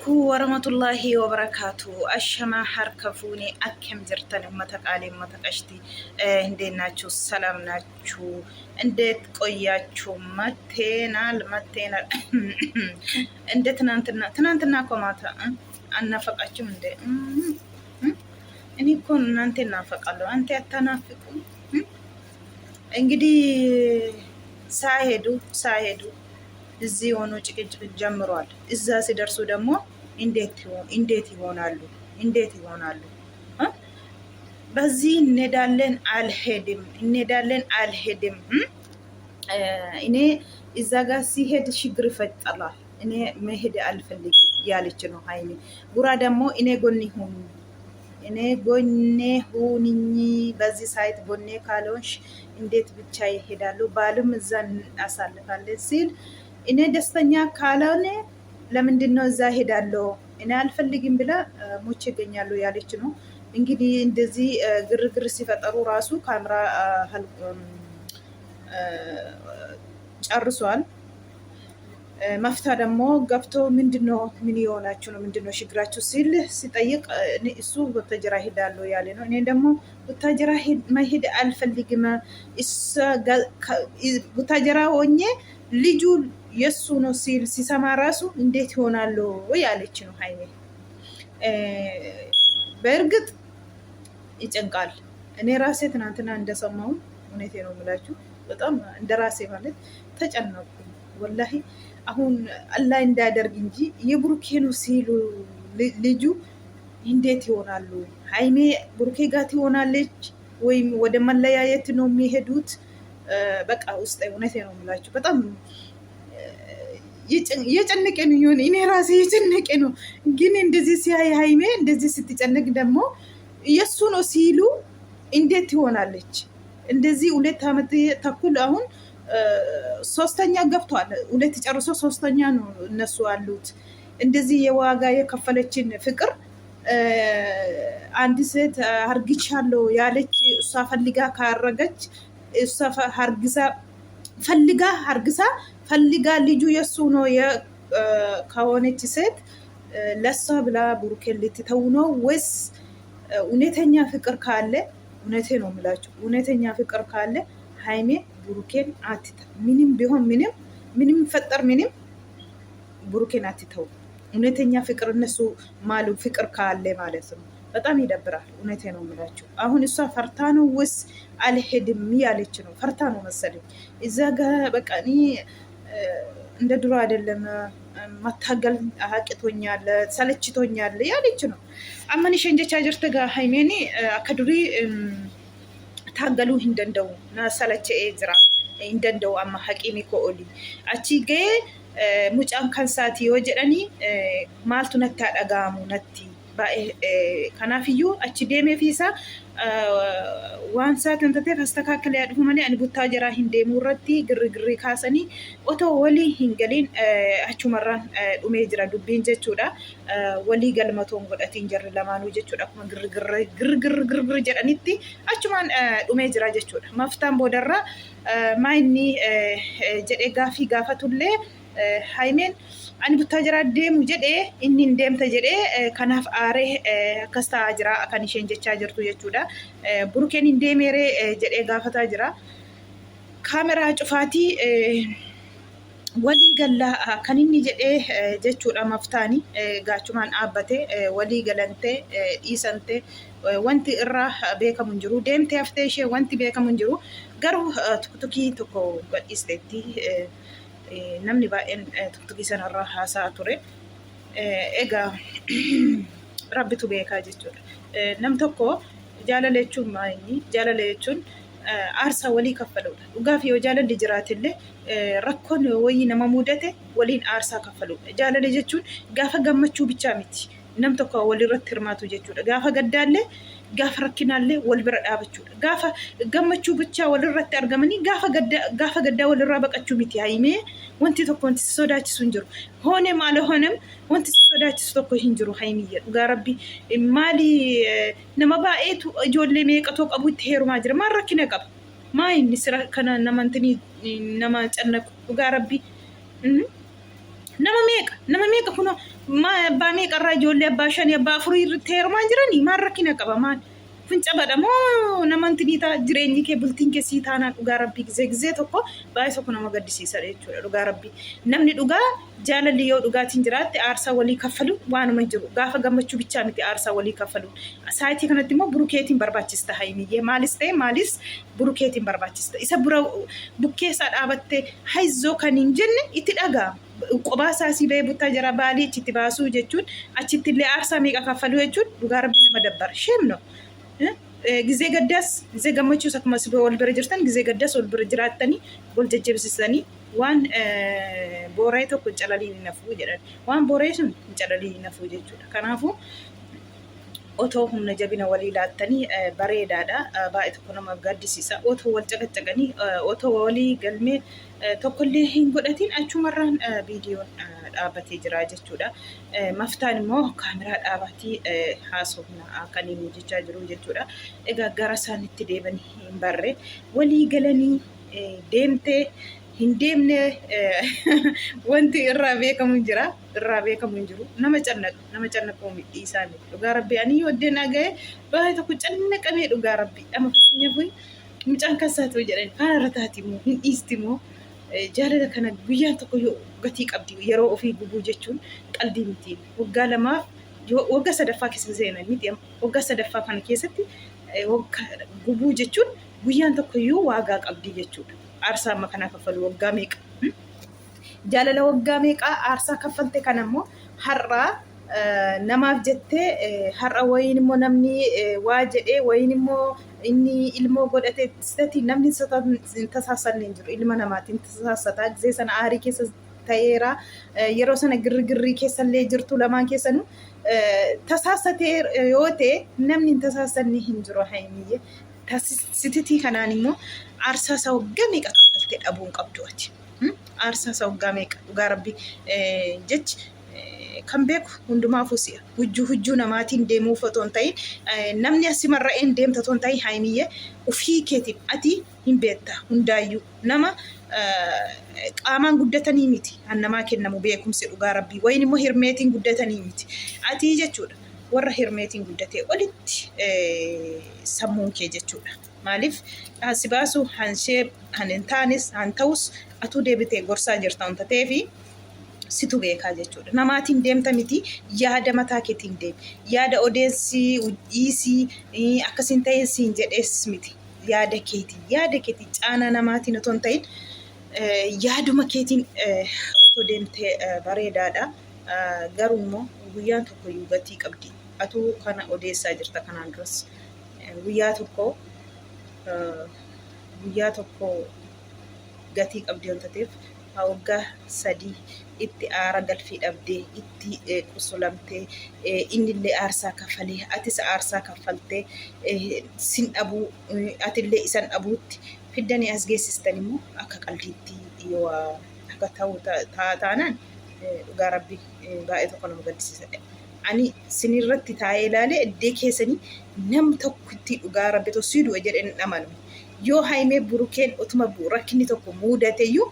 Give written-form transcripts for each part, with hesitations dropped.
عليكم ورحمة الله وبركاته. أشما حركفوني أكم جرتن أمتك علي أمتك أشتي هندي ناتشو السلام ناتشو اندت قوياتشو متينا اندت تنانتنا كوماتا أنا فقاتشو اندي اني كون نانتي نافقالو أنتي أتنافقو እንግዲህ ሳይሄዱ እዚህ ሆኖ ጭቅጭቅ ጀምሯል። እዛ ሲደርሱ ደግሞ እንዴት ይሆናሉ? በዚህ እንሄዳለን አልሄድም። እኔ እዛ ጋር ሲሄድ ችግር ይፈጠራል። እኔ መሄድ አልፈልግም ያለች ነው ሀይሚ። ቡራ ደግሞ እኔ ጎኔ ሁንኝ በዚህ ሳይት ጎኔ ካልሆንሽ እንዴት ብቻ ይሄዳሉ? ባልም እዛ አሳልፋለን ሲል እኔ ደስተኛ ካልሆነ ለምንድን ነው እዛ ሄዳለሁ? እኔ አልፈልግም ብላ ሞቼ ይገኛሉ ያለች ነው። እንግዲህ እንደዚህ ግርግር ሲፈጠሩ ራሱ ካሜራ ጨርሷል። መፍታ ደግሞ ገብቶ ምንድነው ምን የሆናችሁ ነው? ምንድነው ችግራችሁ ሲል ሲጠይቅ እሱ ቡታጀራ ሄዳለሁ ያለ ነው። እኔ ደግሞ ቡታጀራ መሄድ አልፈልግም። ቡታጀራ ሆኜ ልጁ የሱ ነው ሲል ሲሰማ ራሱ እንዴት ይሆናሉ ያለች ነው ሀይሜ። በእርግጥ ይጨንቃል። እኔ ራሴ ትናንትና እንደሰማው እውነቴ ነው የምላችሁ በጣም እንደራሴ ማለት ተጨነቁ ወላሂ። አሁን አላህ እንዳያደርግ እንጂ የብሩኬ ነው ሲሉ ልጁ እንዴት ይሆናሉ? ሀይሜ ብሩኬ ጋር ትሆናለች ወይም ወደ መለያየት ነው የሚሄዱት? በቃ ውስጥ እውነቴ ነው የምላችሁ በጣም የጨነቀ ነው ይሆን። እኔ ራሴ የጨነቀ ነው። ግን እንደዚህ ሲያይ ሀይሜ እንደዚህ ስትጨነቅ ደግሞ የሱ ነው ሲሉ እንዴት ትሆናለች? እንደዚህ 2 ዓመት ተኩል አሁን ሶስተኛ ገብቷል። 2 ጨርሶ ሶስተኛ ነው እነሱ አሉት። እንደዚህ የዋጋ የከፈለችን ፍቅር አንድ ሴት አርግቻለሁ ያለች እሷ ፈልጋ ካረገች እሷ ፈልጋ ልጁ የሱ ነው ከሆነች ሴት ለሷ ብላ ብሩኬን ልትተው ነው ወይስ እውነተኛ ፍቅር ካለ? እውነቴ ነው የምላችሁ እውነተኛ ፍቅር ካለ ሀይሜ ብሩኬን አትተው። ምንም ቢሆን ምንም ፈጠር ብሩኬን አትተው። እውነተኛ ፍቅር እነሱ ማሉ ፍቅር ካለ ማለት ነው። በጣም ይደብራል። እውነቴ ነው የምላችሁ። አሁን እሷ ፈርታ ነው ወይስ አልሄድም ያለች ነው? ፈርታ ነው መሰለኝ። እዛ ጋር በቃ እኔ እንደ ድሮ አይደለም መታገል አቅቶኛል፣ ሰለችቶኛል ያለች ነው። አመኒ ሸንጀቻ ጀርተ ጋር ሃይሜኒ አከዱሪ ታገሉ እንደንደው ናሰለቸ ኤዝራ እንደንደው አማ ሐቂሚ ኮኦሊ አቺ ገ ሙጫን ካንሳቲ ወጀዳኒ ማልቱ ነታ ዳጋሙ ነቲ ከናፍዩ አቺ ዴሜ ፊሳ ዋንሳ ተንተቴ ፈስተካከለ ያድፉ ማለት አን ቡታጀራ ሂንዴ ሙረቲ ግርግሪ ካሰኒ ኦቶ ወሊ ሂንገሊን አቹ መራን ዱሜ ጅራ ዱቢን ጀቹዳ ወሊ ገልመቶን ጎዳቲን ጀር ለማኑ ጀቹዳ ኩማ ግርግር ጀዳኒቲ አቹማን ዱሜ ጅራ ጀቹዳ መፍታን ቦደራ ማይኒ ጀዴ ጋፊ ጋፈቱሌ ሃይሜን አን ቡታጀራ ደሙ ጀዴ ኢኒን ደምተ ጀዴ ከናፍ አሬ ከስታ ጅራ አካን ሸንጀቻ ጀርቱ የቹዳ ብሩኬን እንደሜሬ ጀዴ ጋፈታ ጅራ ካሜራ ጩፋቲ ወሊ ገላ ከኒኒ ጀዴ ጀቹዳ መፍታኒ ጋቹማን አበቴ ወሊ ገለንቴ ኢሰንቴ ወንቲ እራ ቤከሙን ጅሩ ደምቴ አፍቴሽ ወንቲ ቤከሙን ጅሩ ገሩ ቱክቱኪ ቶኮ በኢስቴቲ namni baay'een tuktukii sanarraa haasaa ture. Egaa rabbitu beekaa jechuudha. Nam tokko jaalala jechuun aarsaa walii kaffaludha. Dhugaaf yoo jaalalli jiraatillee rakkoon wayii nama mudate waliin aarsaa kaffaludha. Jaalala jechuun gaafa gammachuu bichaa miti. Nam tokko walirratti hirmaatu jechuudha. Gaafa gaddaallee gaafa rakkinaallee wal bira dhaabachuudha. Gaafa gammachuu bichaa walirratti argamanii gaafa gaddaa walirraa baqachuu miti. Haimee wanti tokko wanti sodaachisu hin jiru. Hoone maala hoonem wanti sodaachisu tokko hin jiru. Haimiyya dhugaa rabbi maali nama baay'eetu ijoollee meeqatoo qabu itti heerumaa jira. Maal rakkina qaba? Maa inni sira kana nama cannaqu dhugaa rabbi nama meeqa kuno ma abbaa meeqarraa ijoollee abbaa shanii abbaa afurii irratti heerumaa jiranii maal rakkina qaba maal fincabadha moo namanti ni ta'a jireenyi kee bultiin kee sii taanaa dhugaa rabbii gizee tokko baay'ee tokko nama gaddisiisa jechuudha dhugaa rabbii namni dhugaa jaalalli yoo dhugaatiin jiraatte aarsaa walii kaffalu waanuma jiru gaafa gammachuu bichaa miti aarsaa walii kaffalu saayitii kanatti immoo burukeetiin barbaachista haimiyyee maalis ta'e maalis burukeetiin barbaachista isa bura bukkeessaa dhaabattee haizoo kan hin jenne itti dhagaa qobaa saasii ba'ee buttaa jira baalii achitti baasuu jechuun achitti illee aarsaa meeqa kaffalu jechuun dhugaa rabbii nama dabbara sheemno ጊዜ ገዳስ ጊዜ ገመቹ ሰክማስ በወል በረጅርተን ጊዜ ገዳስ ወል በረጅራተኒ ወል ጀጀብስሰኒ ዋን ቦራይቶ ቁንጨላሊ ነፉ ይጀዳል ዋን ቦራይቱን ቁንጨላሊ ነፉ ጀቹዳ ከናፉ ኦቶ ሁነ ጀቢና ወሊ ላተኒ በሬዳዳ ባይት ኮነማ ጋዲሲሳ ኦቶ ወል ጨቀጨቀኒ ኦቶ ወሊ ገልሜ tokkollee hin godhatin achumarraan viidiyoon dhaabbatee jira jechuudha. Maftaan immoo kaameraa dhaabatii haasofna kan inni hojjechaa jiru jechuudha. Egaa gara isaanitti deebanii hin barre walii galanii deemtee hin deemne wanti irraa beekamu jira irraa beekamu hin jiru nama cannaquu midhii isaanii dhugaa rabbii ani yoddeen dhaga'e baay'ee tokko cannaqamee dhugaa rabbii amma fakkeenyaaf mucaan kasaatu jedhan faana irra taati immoo hin dhiisti immoo jaalala kana guyyaan tokko yoo gatii qabdi yeroo ofii gubuu jechuun qalbii miti waggaa lamaaf waggaa sadaffaa keessa seenan miti waggaa sadaffaa kana keessatti gubuu jechuun guyyaan tokko yoo waagaa qabdi jechuudha aarsaa amma kana kaffalu waggaa meeqa jaalala waggaa meeqa aarsaa kaffalte kana immoo har'aa namaaf jettee har'a wayin immoo namni waa jedhee wayin immoo inni ilmoo godhate sitati namni tasaasanne hin jiru ilma namaatiin tasaasataa gisee sana aarii keessa ta'eera yeroo sana girgirrii keessallee jirtu lamaan keessanuu tasaasatee yoo ta'e namni tasaasanne hin jiru haimiyyee sititii kanaan immoo aarsaa isaa waggaa meeqa kaffaltee dhabuun qabdu ati aarsaa isaa waggaa meeqa dhugaa rabbii jechi kan beeku hundumaafuu si'a hujjuu namaatiin deemuu fotoon ta'in namni asimarra'een deemta toon ta'in haimiyyee ofii keetiin ati hin beekta hundaayyuu nama qaamaan guddatanii miti hannamaa kennamu beekumsi dhugaa rabbii wayin immoo hirmeetiin guddatanii miti ati jechuudha warra hirmeetiin guddatee olitti sammuun kee jechuudha maaliif si baasu hanshee hanin taanis han ta'us atuu deebitee gorsaa jirta wanta ta'eefi situ beekaa jechuudha namaatiin deemta miti yaada mataa keetiin deemi yaada odeessi dhiisii akkasiin ta'e siin jedhees miti yaada keetii caana namaatiin otoo hin ta'in yaaduma keetiin otoo deemtee bareedaadha garuu immoo guyyaan tokko iyyuu gatii qabdi atuu kana odeessaa jirta kanaan duras guyyaa tokko gatii qabdi wanta ta'eef waggaa 3 itti aara galfii dhabdee itti qusulamtee innillee aarsaa kaffalee atis aarsaa kaffaltee sin dhabuu atillee isan dhabuutti fiddanii as geessistan immoo akka qalbiitti yoo akka ta'u taanaan dhugaa rabbii baay'ee tokko nama gaddisiisadha. Ani sinirratti taa'ee ilaalee iddee keessanii nam tokkotti dhugaa rabbii tosii du'a jedheen amanu yoo haimee burukeen utuma rakkinni tokko muudateeyyuu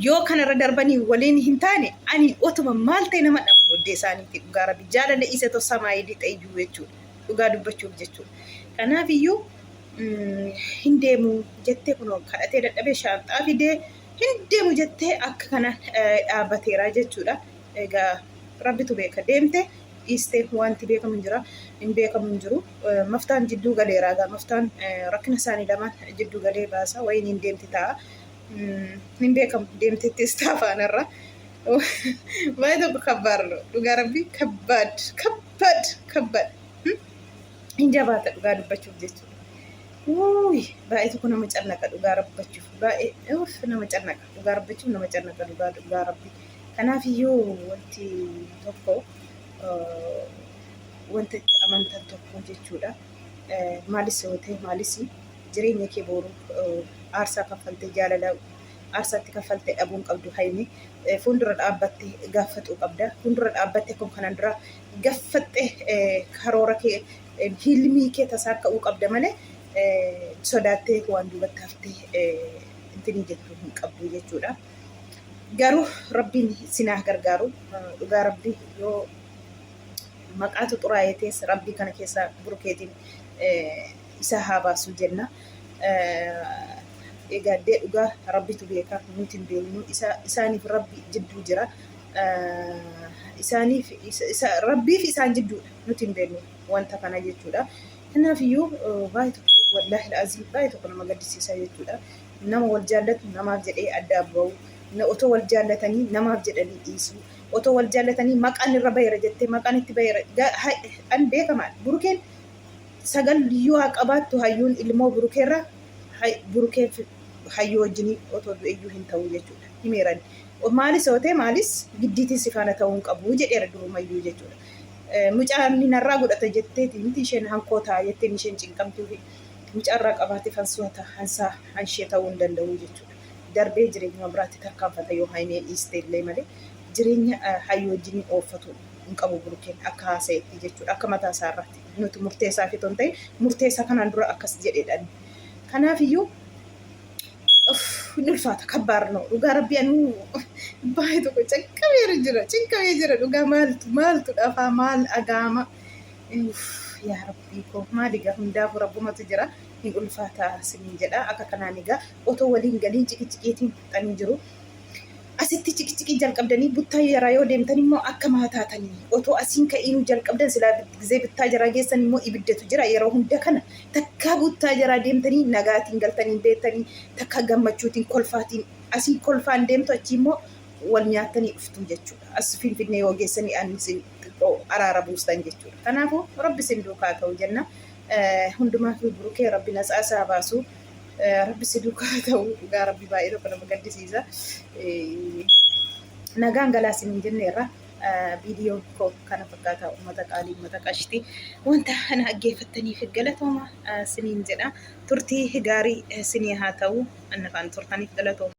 yoo kanarra darbanii waliin hin taane ani otuma maal ta'e nama dhaman oddee isaaniitti dhugaa rabbii jaalala isa to samaayidii ta'e jiru jechuudha dhugaa dubbachuuf jechuudha kanaaf iyyuu hin deemu jettee kunoo kadhatee dadhabee shaanxaa fidee hin deemu jettee akka kana dhaabbateera jechuudha egaa rabbitu beeka deemte dhiistee wanti beekamu hin jiru maftaan jidduu galeeraa gaa maftaan rakkina isaanii lamaan jidduu galee baasa wayin hin deemti ta'a hin beekamu deemtettis taafaanarra baay'ee tokko kabbaarra dhugaa rabbii kabbaad hin jabaata dhugaa dubbachuuf jechuudha baay'ee tokko nama cannaqa dhugaa rabbachuuf baay'ee nama cannaqa dhugaa rabbachuuf nama cannaqa dhugaa rabbii kanaaf iyyuu wanti tokko wanta itti amantan tokko jechuudha maalis yoo ta'e maalis jireenya kee boruuf aarsaa kaffaltee jaalala aarsaatti kaffaltee dhabuun qabdu haimee fuuldura dhaabbattee gaafachuu qabda fuuldura dhaabbattee kun kanaan dura gaafattee karoora kee hilmii kee tasaa ka'uu qabda malee sodaattee waan duubatti haftee intini jettu hin qabdu jechuudha. garuu rabbiin sinaa gargaaru dhugaa rabbii yoo maqaatu xuraayetees rabbii kana keessa burukeetiin isa haa baasu jenna. Egaa dhugaa rabbitu beeka nuti hin beeknu isaaniif rabbi jidduu jira. Rabbii fi isaan jidduudha nuti hin beeknu wanta kana jechuudha. Kanaafiyyuu baay'ee tokko wallaahi la'azii baay'ee tokko nama gaddisiisaa jechuudha. Nama wal jaallatu namaaf jedhee adda bahu. Otoo wal jaallatanii namaaf jedhanii dhiisu. Otoo wal jaallatanii maqaan irra bayra jettee maqaan itti bayra an beekamaa burukeen sagal yoo haa qabaattu hayyuun ilmoo burukeerra burukeen hayyuu wajjinii otoo du'eeyyuu hin ta'u jechuudha. Himeeran maalis yoo ta'e maalis giddiitiin si faana ta'uu hin qabu jedheera durumayyuu jechuudha. Mucaan narraa godhata jetteeti miti isheen hankootaa jetteen isheen cinqamtuu fi mucaarraa qabaate fansoota hansaa hanshee ta'uu hin danda'u jechuudha. Darbee jireenya biraatti tarkaanfata yoo haimeen dhiiste illee malee jireenya hayyuu wajjinii ooffatu hin qabu burukeen akka haasa'etti jechuudha. Akka mataa isaa irratti nuti murteessaa fi ton ta'e murteessaa kanaan dura akkas jedheedhaan. Kanaafiyyuu hin ulfaata kabbaarnoo dhugaa rabbii anuu baay'ee tokko cinqamee jira dhugaa maaltu dhafaa maal agaama yaa rabbii koo maal egaa hundaafuu rabbumatu jira hin ulfaataa siniin jedha akka kanaan egaa otoo waliin galiin ciqiciqiitiin xanii jiru. Asitti ciqiciqii jalqabdanii buttaa yaraa yoo deemtan immoo akka maataatanii otoo asiin ka'iinuu jalqabdan silaa gizee buttaa jaraa geessan immoo ibiddatu jira yeroo hunda kana takka buttaa jaraa deemtanii nagaatiin galtanii beektanii takka gammachuutiin kolfaatiin asii kolfaan deemtu achi immoo wal nyaattanii dhuftu jechuudha. As Finfinnee yoo geessanii ani araara buustan jechuudha. Kanaafuu rabbi sin duukaa ta'u jenna. Hundumaa fi burukee rabbi nasaasaa baasu. Rabbi si duukaa ta'u dhugaa rabbi baay'ee tokko nama gaddisiisa. Nagaan galaasin hin jenneerra viidiyoo koo kana fakkaataa uummata qaalii uummata qashtii wanta kana dhaggeeffattaniif galatooma siniin jedha. Turtii gaarii sinii haa ta'u annafaan turtaniif galatooma.